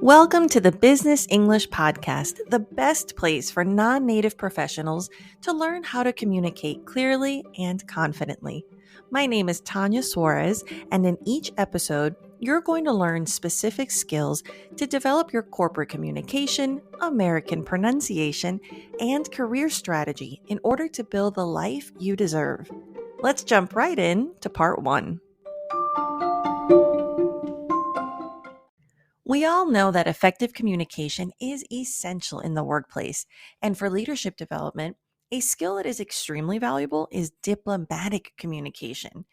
Welcome to the Business English Podcast, the best place for non-native professionals to learn how to communicate clearly and confidently. My name is Tanya Suarez, and in each episode, you're going to learn specific skills to develop your corporate communication, American pronunciation, and career strategy in order to build the life you deserve. Let's jump right in to part one. We all know that effective communication is essential in the workplace, and for leadership development, a skill that is extremely valuable is diplomatic communication.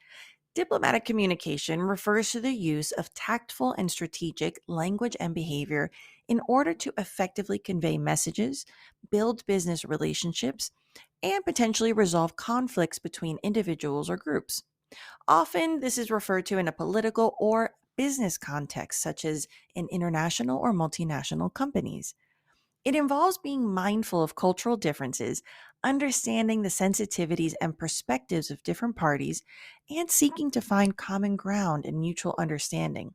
Diplomatic communication refers to the use of tactful and strategic language and behavior in order to effectively convey messages, build business relationships, and potentially resolve conflicts between individuals or groups. Often, this is referred to in a political or business context, such as in international or multinational companies. It involves being mindful of cultural differences, understanding the sensitivities and perspectives of different parties, and seeking to find common ground and mutual understanding.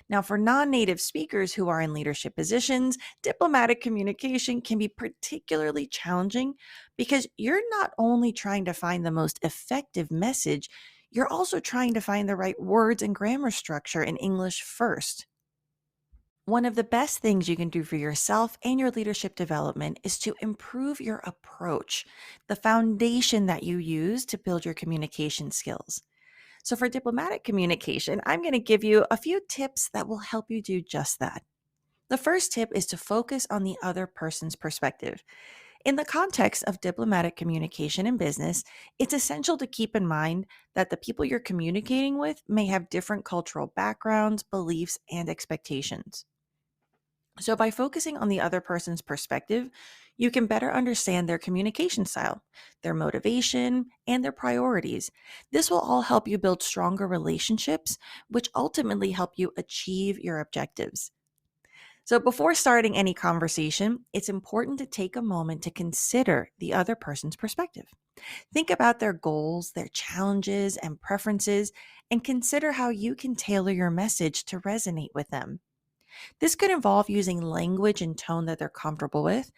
Now, for non native speakers who are in leadership positions, diplomatic communication can be particularly challenging because you're not only trying to find the most effective message, you're also trying to find the right words and grammar structure in English first. One of the best things you can do for yourself and your leadership development is to improve your approach, the foundation that you use to build your communication skills. So, for diplomatic communication, I'm going to give you a few tips that will help you do just that. The first tip is to focus on the other person's perspective. In the context of diplomatic communication in business, it's essential to keep in mind that the people you're communicating with may have different cultural backgrounds, beliefs, and expectations. So, by focusing on the other person's perspective, you can better understand their communication style, their motivation, and their priorities. This will all help you build stronger relationships, which ultimately help you achieve your objectives. So, before starting any conversation, it's important to take a moment to consider the other person's perspective. Think about their goals, their challenges, and preferences, and consider how you can tailor your message to resonate with them. This could involve using language and tone that they're comfortable with,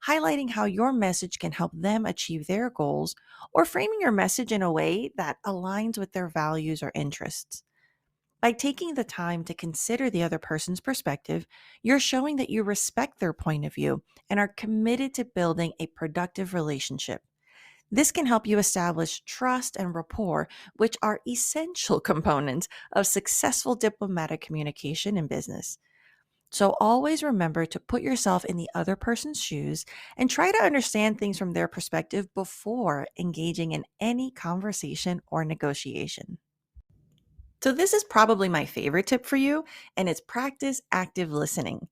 highlighting how your message can help them achieve their goals, or framing your message in a way that aligns with their values or interests. By taking the time to consider the other person's perspective, you're showing that you respect their point of view and are committed to building a productive relationship. This can help you establish trust and rapport, which are essential components of successful diplomatic communication in business. So always remember to put yourself in the other person's shoes and try to understand things from their perspective before engaging in any conversation or negotiation. So, this is probably my favorite tip for you, and it's practice active listening.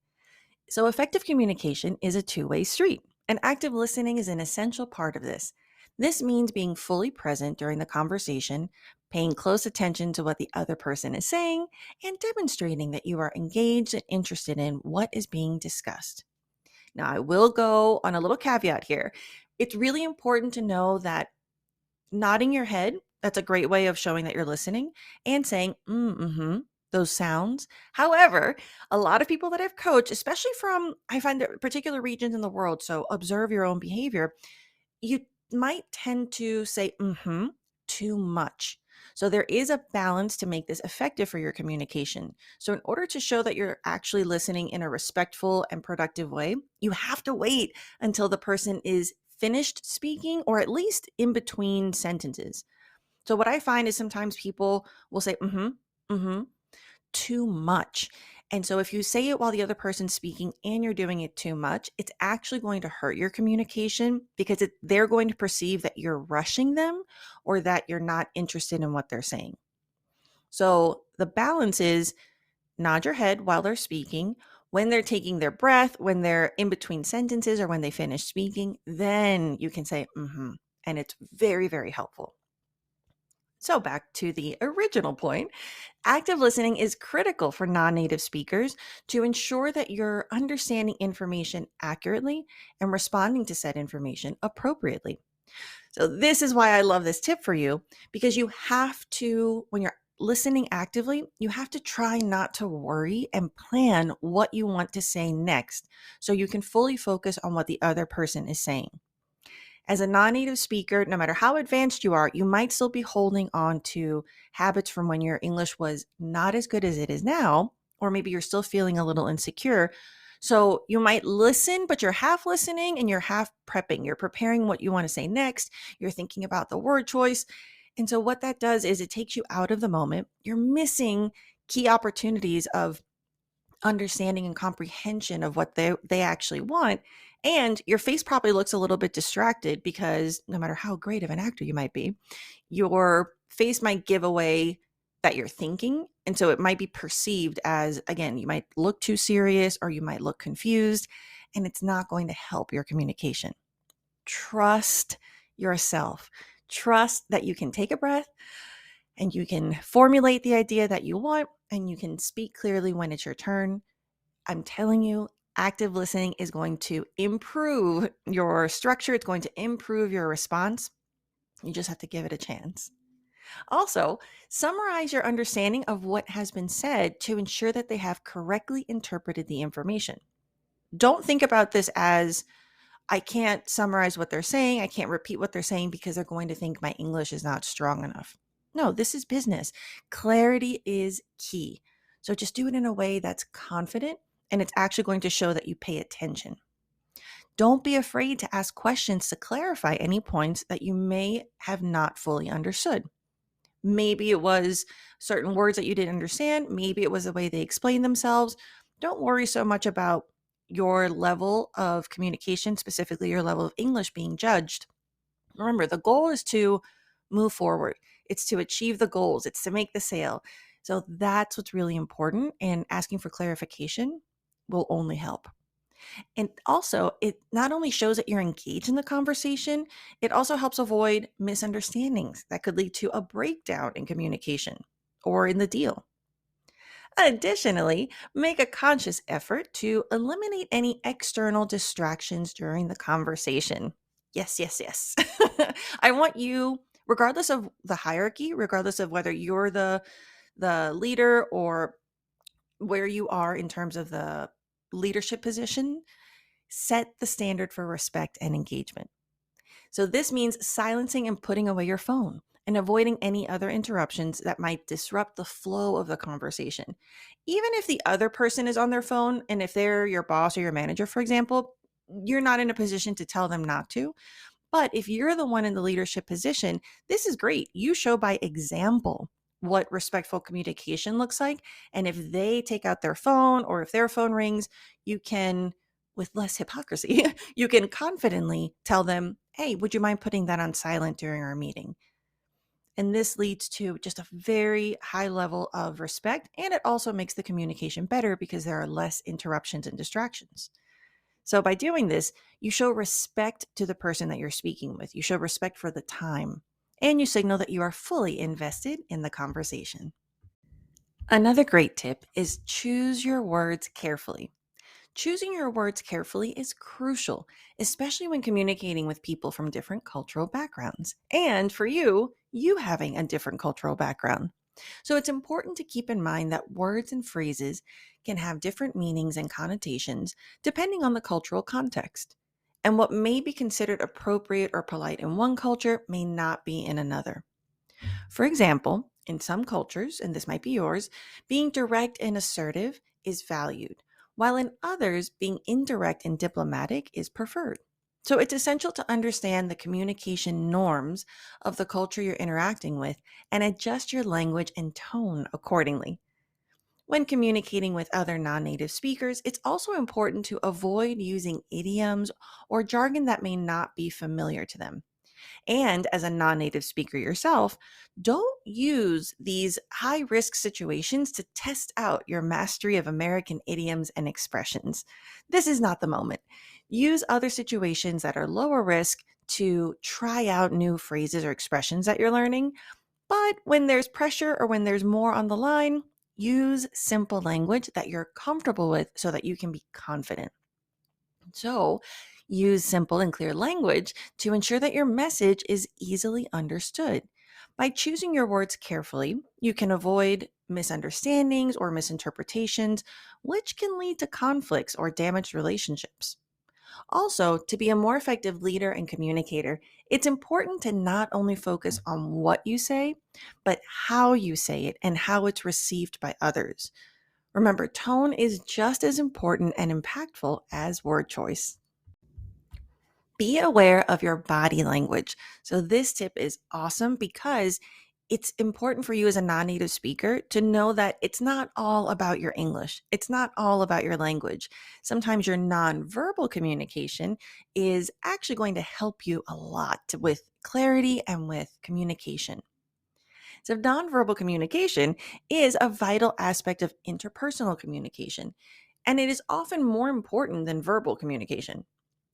So, effective communication is a two-way street, and active listening is an essential part of this. This means being fully present during the conversation, paying close attention to what the other person is saying, and demonstrating that you are engaged and interested in what is being discussed. Now, I will go on a little caveat here. It's really important to know that nodding your head, that's a great way of showing that you're listening, and saying, those sounds. However, a lot of people that I've coached, especially from, I find there particular regions in the world, so observe your own behavior, you might tend to say, too much. So there is a balance to make this effective for your communication. So in order to show that you're actually listening in a respectful and productive way, you have to wait until the person is finished speaking or at least in between sentences. So what I find is sometimes people will say, mm-hmm, too much. And so if you say it while the other person's speaking and you're doing it too much, it's actually going to hurt your communication because they're going to perceive that you're rushing them or that you're not interested in what they're saying. So the balance is nod your head while they're speaking. When they're taking their breath, when they're in between sentences, or when they finish speaking, then you can say, and it's very, very helpful. So, back to the original point, active listening is critical for non native speakers to ensure that you're understanding information accurately and responding to said information appropriately. So, this is why I love this tip for you because you have to, when you're listening actively, you have to try not to worry and plan what you want to say next so you can fully focus on what the other person is saying. As a non-native speaker, no matter how advanced you are, you might still be holding on to habits from when your English was not as good as it is now, or maybe you're still feeling a little insecure. So you might listen, but you're half listening and you're half prepping. You're preparing what you want to say next. You're thinking about the word choice. And so what that does is it takes you out of the moment. You're missing key opportunities of understanding and comprehension of what they actually want. And your face probably looks a little bit distracted because no matter how great of an actor you might be, your face might give away that you're thinking. And so it might be perceived as, again, you might look too serious or you might look confused, and it's not going to help your communication. Trust yourself. Trust that you can take a breath and you can formulate the idea that you want and you can speak clearly when it's your turn. I'm telling you, active listening is going to improve your structure. It's going to improve your response. You just have to give it a chance. Also, summarize your understanding of what has been said to ensure that they have correctly interpreted the information. Don't think about this as I can't summarize what they're saying. I can't repeat what they're saying because they're going to think my English is not strong enough. No, this is business. Clarity is key. So just do it in a way that's confident and it's actually going to show that you pay attention. Don't be afraid to ask questions to clarify any points that you may have not fully understood. Maybe it was certain words that you didn't understand. Maybe it was the way they explained themselves. Don't worry so much about your level of communication, specifically your level of English being judged. Remember, the goal is to move forward. It's to achieve the goals. It's to make the sale. So that's what's really important. And asking for clarification will only help. And also, it not only shows that you're engaged in the conversation, it also helps avoid misunderstandings that could lead to a breakdown in communication or in the deal. Additionally, make a conscious effort to eliminate any external distractions during the conversation. Yes, yes, yes. I want you, regardless of the hierarchy, regardless of whether you're the leader or where you are in terms of the leadership position, set the standard for respect and engagement. So this means silencing and putting away your phone and avoiding any other interruptions that might disrupt the flow of the conversation. Even if the other person is on their phone, and if they're your boss or your manager, for example, you're not in a position to tell them not to. But if you're the one in the leadership position, this is great. You show by example what respectful communication looks like. And if they take out their phone or if their phone rings, you can, with less hypocrisy, you can confidently tell them, hey, would you mind putting that on silent during our meeting? And this leads to just a very high level of respect. And it also makes the communication better because there are less interruptions and distractions. So by doing this, you show respect to the person that you're speaking with. You show respect for the time, and you signal that you are fully invested in the conversation. Another great tip is choose your words carefully. Choosing your words carefully is crucial, especially when communicating with people from different cultural backgrounds. And for you, you having a different cultural background. So it's important to keep in mind that words and phrases can have different meanings and connotations depending on the cultural context. And what may be considered appropriate or polite in one culture may not be in another. For example, in some cultures, and this might be yours, being direct and assertive is valued, while in others, being indirect and diplomatic is preferred. So it's essential to understand the communication norms of the culture you're interacting with and adjust your language and tone accordingly. When communicating with other non native speakers, it's also important to avoid using idioms or jargon that may not be familiar to them. And as a non native speaker yourself, don't use these high risk situations to test out your mastery of American idioms and expressions. This is not the moment. Use other situations that are lower risk to try out new phrases or expressions that you're learning. But when there's pressure or when there's more on the line, use simple language that you're comfortable with so that you can be confident. So, use simple and clear language to ensure that your message is easily understood. By choosing your words carefully, you can avoid misunderstandings or misinterpretations, which can lead to conflicts or damaged relationships. Also, to be a more effective leader and communicator, it's important to not only focus on what you say, but how you say it and how it's received by others. Remember, tone is just as important and impactful as word choice. Be aware of your body language. So, this tip is awesome because it's important for you as a non native speaker to know that it's not all about your English. It's not all about your language. Sometimes your nonverbal communication is actually going to help you a lot with clarity and with communication. So, nonverbal communication is a vital aspect of interpersonal communication, and it is often more important than verbal communication.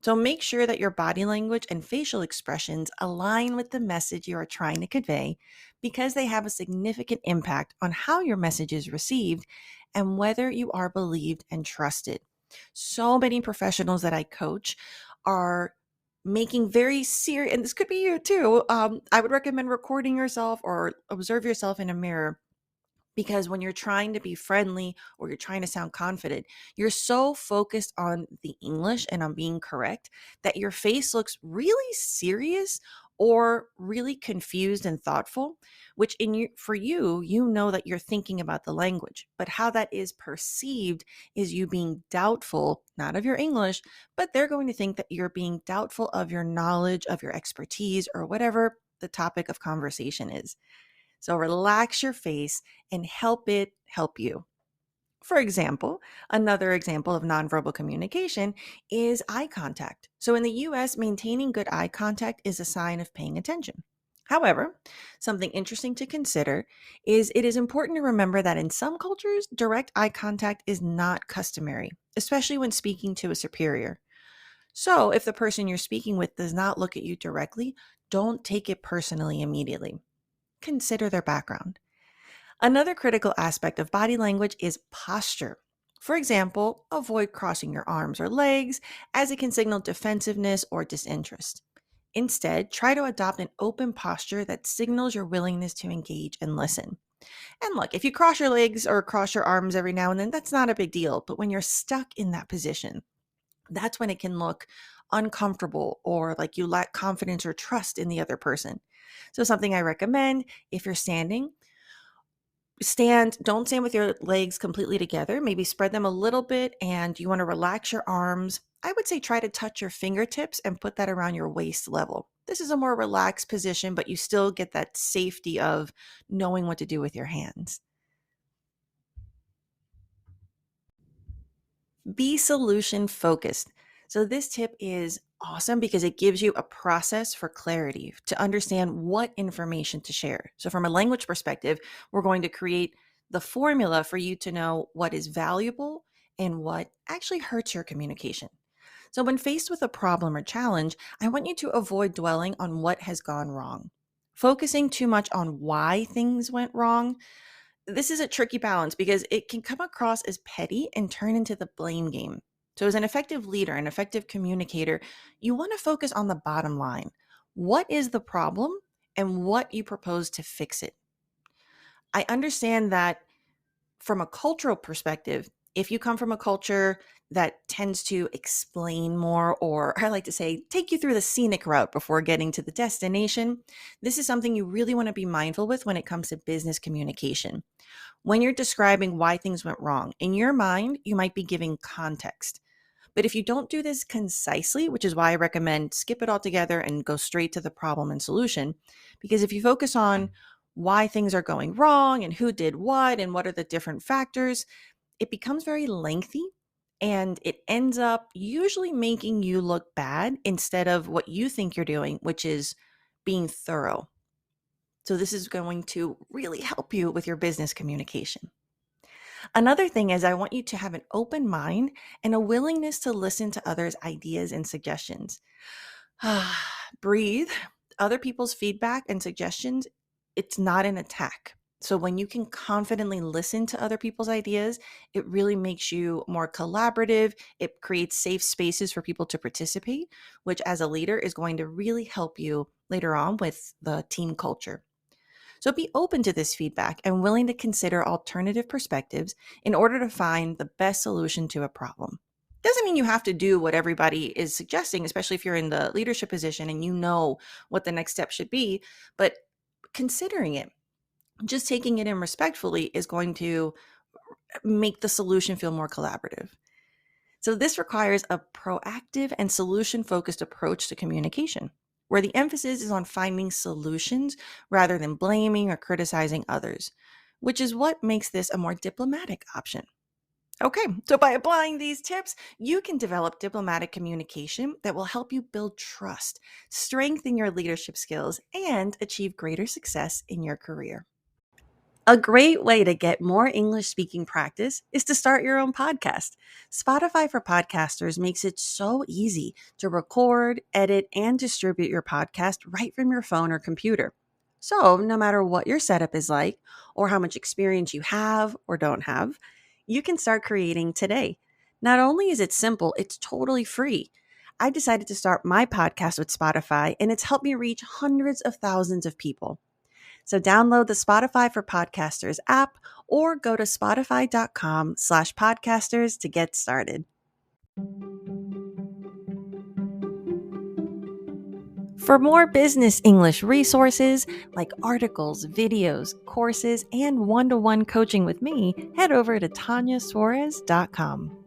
So, make sure that your body language and facial expressions align with the message you are trying to convey because they have a significant impact on how your message is received and whether you are believed and trusted. So many professionals that I coach are making very serious, and this could be you too. I would recommend recording yourself or observe yourself in a mirror because when you're trying to be friendly or you're trying to sound confident, you're so focused on the English and on being correct that your face looks really serious or really confused and thoughtful, which in you for you, you know that you're thinking about the language. But how that is perceived is you being doubtful, not of your English, but they're going to think that you're being doubtful of your knowledge, of your expertise, or whatever the topic of conversation is. So relax your face and help it help you. For example, another example of nonverbal communication is eye contact. So in the US, maintaining good eye contact is a sign of paying attention. However, something interesting to consider is it is important to remember that in some cultures, direct eye contact is not customary, especially when speaking to a superior. So if the person you're speaking with does not look at you directly, don't take it personally immediately. Consider their background. Another critical aspect of body language is posture. For example, avoid crossing your arms or legs as it can signal defensiveness or disinterest. Instead, try to adopt an open posture that signals your willingness to engage and listen. And look, if you cross your legs or cross your arms every now and then, that's not a big deal. But when you're stuck in that position, that's when it can look uncomfortable or like you lack confidence or trust in the other person. So, something I recommend if you're standing, don't stand with your legs completely together. Maybe spread them a little bit and you want to relax your arms. I would say try to touch your fingertips and put that around your waist level. This is a more relaxed position, but you still get that safety of knowing what to do with your hands. Be solution focused. So, this tip is awesome because it gives you a process for clarity to understand what information to share. So, from a language perspective, we're going to create the formula for you to know what is valuable and what actually hurts your communication. So, when faced with a problem or challenge, I want you to avoid dwelling on what has gone wrong. Focusing too much on why things went wrong, this is a tricky balance because it can come across as petty and turn into the blame game. So, as an effective leader, an effective communicator, you want to focus on the bottom line. What is the problem and what you propose to fix it? I understand that from a cultural perspective, if you come from a culture that tends to explain more, or I like to say, take you through the scenic route before getting to the destination, this is something you really want to be mindful with when it comes to business communication. When you're describing why things went wrong, in your mind, you might be giving context. But if you don't do this concisely, which is why I recommend skip it all together and go straight to the problem and solution, because if you focus on why things are going wrong and who did what and what are the different factors, it becomes very lengthy and it ends up usually making you look bad instead of what you think you're doing, which is being thorough. So, this is going to really help you with your business communication. Another thing is, I want you to have an open mind and a willingness to listen to others' ideas and suggestions. Breathe. Other people's feedback and suggestions, it's not an attack. So when you can confidently listen to other people's ideas, it really makes you more collaborative. It creates safe spaces for people to participate, which as a leader is going to really help you later on with the team culture. So be open to this feedback and willing to consider alternative perspectives in order to find the best solution to a problem. Doesn't mean you have to do what everybody is suggesting, especially if you're in the leadership position and you know what the next step should be, but considering it, just taking it in respectfully is going to make the solution feel more collaborative. So, this requires a proactive and solution focused approach to communication, where the emphasis is on finding solutions rather than blaming or criticizing others, which is what makes this a more diplomatic option. Okay, so by applying these tips, you can develop diplomatic communication that will help you build trust, strengthen your leadership skills, and achieve greater success in your career. A great way to get more English speaking practice is to start your own podcast. Spotify for Podcasters makes it so easy to record, edit, and distribute your podcast right from your phone or computer. So, no matter what your setup is like, or how much experience you have or don't have, you can start creating today. Not only is it simple, it's totally free. I decided to start my podcast with Spotify, and it's helped me reach hundreds of thousands of people. So download the Spotify for Podcasters app or go to spotify.com/podcasters to get started. For more business English resources like articles, videos, courses, and one-to-one coaching with me, head over to tanyasuarez.com.